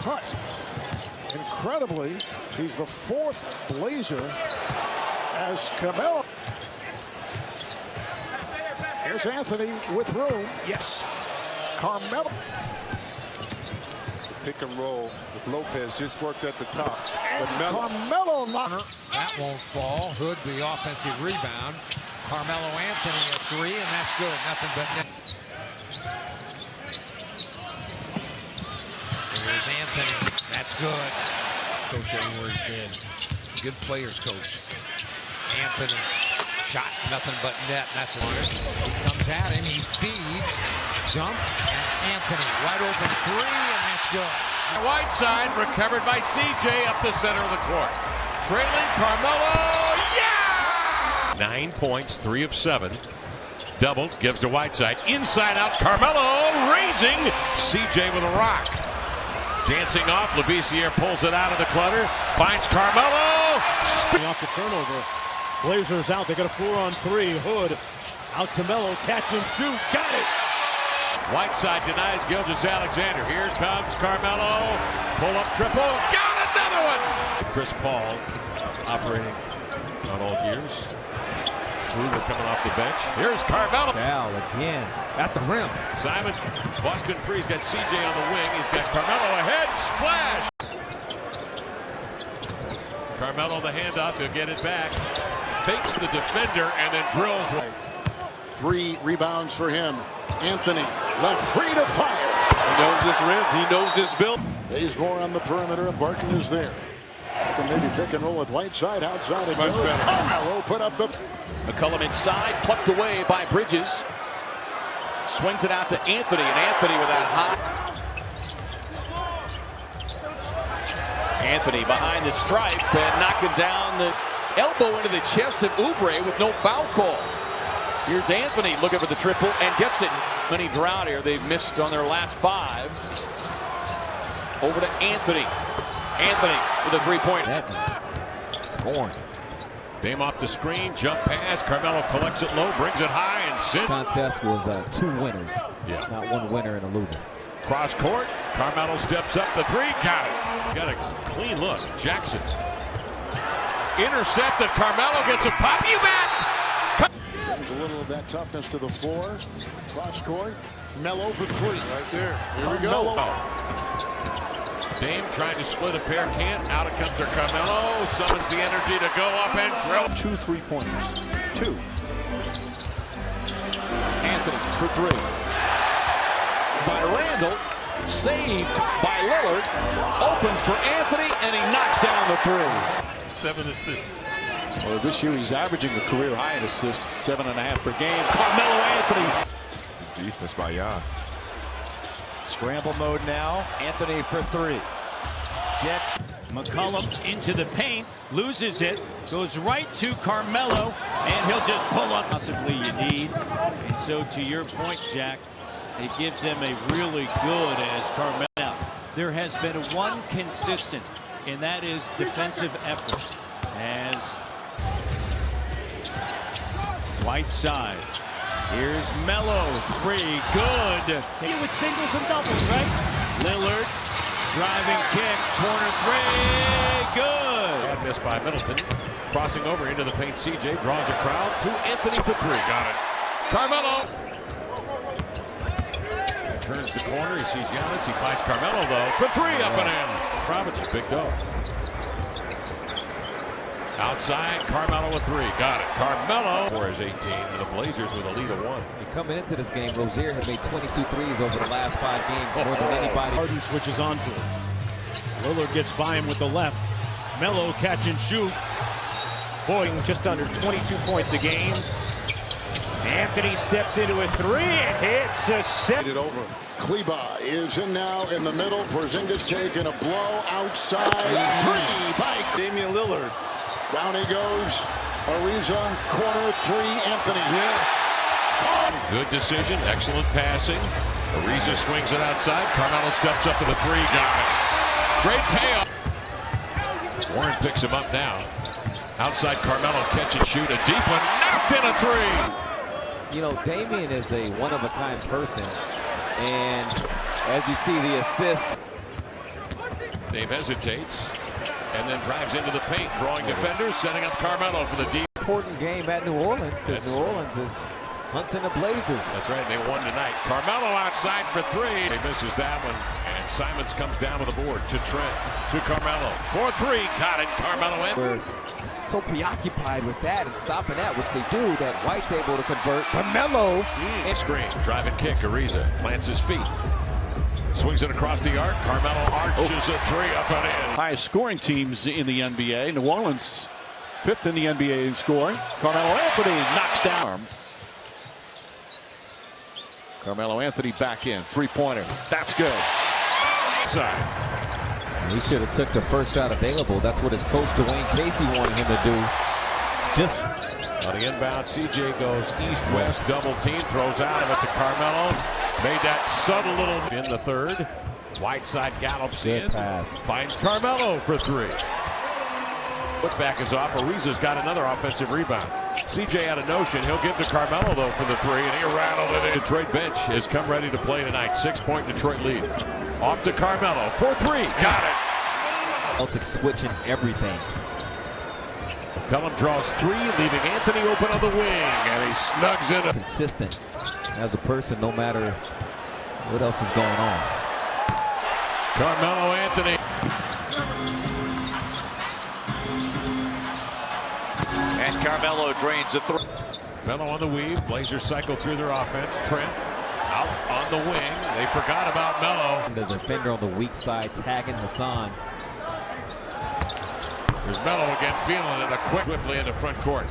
cut. Incredibly, he's the fourth Blazer as Carmelo. Here's Anthony with room. Yes. Carmelo. Pick and roll with Lopez just worked at the top. And Carmelo knocked. That won't fall. Hood the offensive rebound. Carmelo Anthony a three, and that's good. Nothing but net. Here's Anthony. That's good. Coach anywhere he's been. Good players coach. Anthony. Shot nothing but net. That's it. He comes at him. He feeds. Jump. And Anthony. Wide open three, and that's good. Whiteside recovered by CJ up the center of the court. Trailing Carmelo. Yeah! 9 points, 3 of 7. Doubled, gives to Whiteside. Inside out, Carmelo raising CJ with a rock. Dancing off, Labissiere pulls it out of the clutter. Finds Carmelo. Off the turnover. Blazers out. They got a 4-on-3. Hood out to Melo. Catch and shoot. Got it. Whiteside denies Gilgeous-Alexander. Here comes Carmelo. Pull up triple. Got another one. Chris Paul operating on all gears. Schroeder coming off the bench. Here's Carmelo. Foul again at the rim. Simons, Boston Free's got CJ on the wing. He's got Carmelo ahead. Splash. Carmelo the handoff. He'll get it back. Fakes the defender and then drills. 3 rebounds for him. Anthony left free to fire. He knows this rim. He knows this build. Bazemore on the perimeter and Barton is there. Can maybe pick and roll with Whiteside outside. It goes. Carmelo put up the. McCollum inside, plucked away by Bridges. Swings it out to Anthony, and Anthony with that hot. Anthony behind the stripe and knocking down the elbow into the chest of Oubre with no foul call. Here's Anthony looking for the triple and gets it. Many drought here. They've missed on their last 5. Over to Anthony. Anthony with a three-pointer. Scoring. Dame off the screen, jump pass. Carmelo collects it low, brings it high, and sits. Contest was 2 winners. Yeah. Not 1 winner and a loser. Cross court. Carmelo steps up the 3. Got it. Got a clean look. Jackson. Intercepted. Carmelo gets a pop. You bet. Brings a little of that toughness to the floor. Cross court. Melo for 3. Right there. Here we go. Dame trying to split a pair, can't. Out comes their Carmelo. Summons the energy to go up and drill. 2 3-pointers. 2. Anthony for 3. By Randall. Saved by Lillard. Open for Anthony, and he knocks down the 3. 7 assists. Well, this year he's averaging a career high in assists, 7.5 per game. Carmelo Anthony. Defense by Jan. Scramble mode now. Anthony for 3. Gets McCollum into the paint. Loses it. Goes right to Carmelo. And he'll just pull up. Possibly you need. And so to your point, Jack, it gives them a really good as Carmelo. There has been one consistent, and that is defensive effort. As Whiteside. Here's Melo. 3. Good. With singles and doubles, right? Lillard. Driving kick. Corner 3. Good. Bad miss by Middleton. Crossing over into the paint. CJ draws a crowd to Anthony for 3. Got it. Carmelo. Turns the corner. He sees Giannis. He finds Carmelo, though, for 3 up and in. Robinson, big dog. Outside, Carmelo with 3. Got it. Carmelo for his 18, and the Blazers with a lead of 1. Coming into this game, Rozier had made 22 threes over the last 5 games, more than anybody. Harden switches on to him. Lillard gets by him with the left. Melo catch and shoot. Boy, just under 22 points a game. Anthony steps into a 3 and hits a 7. It over. Kleba is in now in the middle. Porzingis taking a blow outside. 3 by Damian Lillard. Down he goes. Ariza, corner 3, Anthony. Yes. Good decision, excellent passing. Ariza swings it outside. Carmelo steps up to the 3, got it. Great payoff. Warren picks him up now. Outside Carmelo, catch and shoot, a deep one, knocked in a 3. You know, Damian is a one-of-a-kind person. And as you see the assist. Dave hesitates and then drives into the paint, drawing defenders, setting up Carmelo for the deep. Important game at New Orleans because New Orleans is hunting the Blazers. That's right, they won tonight. Carmelo outside for three. He misses that one, and Simons comes down with the board to Trent, to Carmelo. 4-3, got it, Carmelo in. We're so preoccupied with that and stopping that, which they do, that White's able to convert. Carmelo. Screen, drive and kick, Ariza plants his feet. Swings it across the arc. Carmelo arches a three up and in. Highest scoring teams in the NBA. New Orleans, 5th in the NBA in scoring. Carmelo Anthony knocks down. Carmelo Anthony back in. Three-pointer. That's good. Side. He should have took the first shot available. That's what his coach, Dwayne Casey, wanted him to do. Just on the inbound, CJ goes east-west, double team, throws out of it to Carmelo. Made that subtle little in the third. Whiteside gallops good in. pass. Finds Carmelo for three. Putback is off. Ariza's got another offensive rebound. CJ had a notion. He'll give to Carmelo, though, for the three, and he rattled it in. Detroit bench has come ready to play tonight. 6-point Detroit lead. Off to Carmelo. 4-3. Got it. Celtics switching everything. Cullum draws three, leaving Anthony open on the wing, and he snugs it. Consistent as a person, no matter what else is going on. Carmelo Anthony. And Carmelo drains a three. Melo on the weave. Blazers cycle through their offense. Trent out on the wing. They forgot about Melo. The defender on the weak side tagging Hassan. There's Melo again, feeling it. A quick swiftly into front court.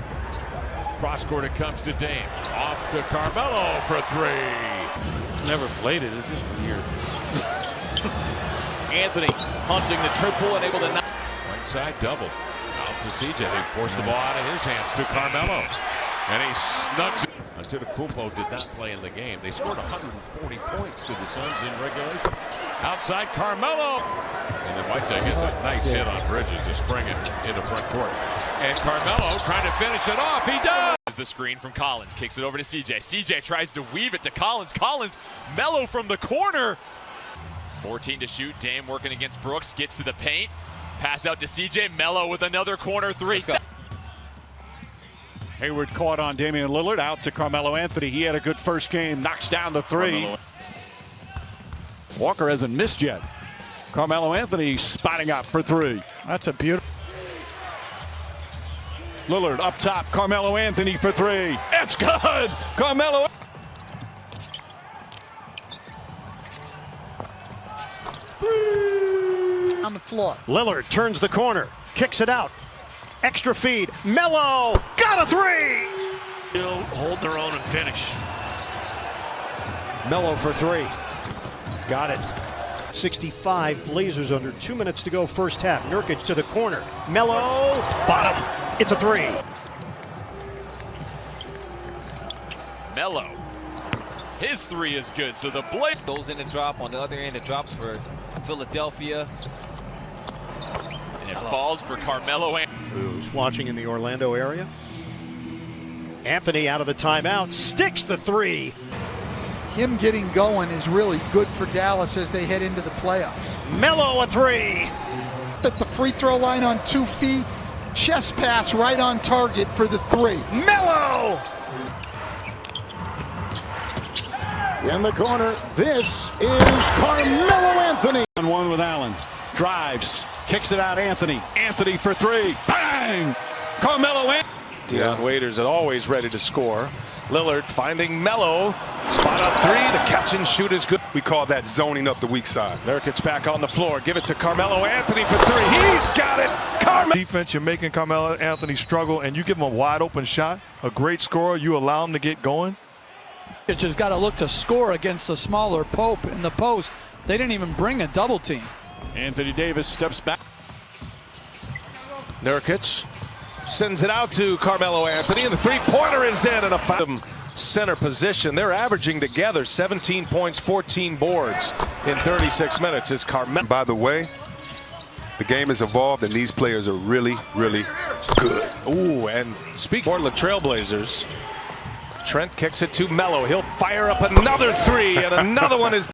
Cross court it comes to Dame. Off to Carmelo for three. Never played it. It's just weird. Anthony hunting the triple and able to knock. Right side double. Out to CJ. They forced the ball out of his hands to Carmelo. And he snugs it. Antetokounmpo did not play in the game. They scored 140 points to the Suns in regulation. Outside Carmelo. And then Whiteside gets a nice hit on Bridges to spring it into front court. And Carmelo trying to finish it off. He does. The screen from Collins, kicks it over to CJ. CJ tries to weave it to Collins. Collins, Melo from the corner. 14 to shoot. Dame working against Brooks, gets to the paint. Pass out to CJ. Melo with another corner three. Hayward caught on Damian Lillard. Out to Carmelo Anthony. He had a good first game. Knocks down the three. Carmelo. Walker hasn't missed yet. Carmelo Anthony spotting up for three. That's a beautiful. Lillard up top. Carmelo Anthony for three. It's good. Carmelo. On the floor. Lillard turns the corner, kicks it out. Extra feed. Melo got a three. Still hold their own and finish. Melo for three. Got it. 65 Blazers under 2 minutes to go first half. Nurkic to the corner. Melo bottom. It's a three. Melo. His three is good, so the Blazers. Those in the drop. On the other end, it drops for Philadelphia. And it falls for Carmelo. Who's watching in the Orlando area. Anthony out of the timeout. Sticks the three. Him getting going is really good for Dallas as they head into the playoffs. Melo a three. At the free throw line on 2 feet. Chest pass right on target for the three. Melo! In the corner, this is Carmelo Anthony. 1-1 with Allen. Drives. Kicks it out Anthony. Anthony for three. Bang! Carmelo Anthony. Deion Waiters is always ready to score. Lillard finding Melo. Spot up three. The catch and shoot is good. We call that zoning up the weak side. Nurkic back on the floor. Give it to Carmelo Anthony for three. He's got it. Carmelo. Defense, you're making Carmelo Anthony struggle, and you give him a wide open shot, a great scorer, you allow him to get going. It's just got to look to score against the smaller Pope in the post. They didn't even bring a double team. Anthony Davis steps back. Nurkic sends it out to Carmelo Anthony, and the three-pointer is in, and a center position. They're averaging together 17 points, 14 boards in 36 minutes is Carmelo. By the way, the game has evolved, and these players are really, really good. Ooh, and speaking of the Trailblazers, Trent kicks it to Melo. He'll fire up another three, and another one is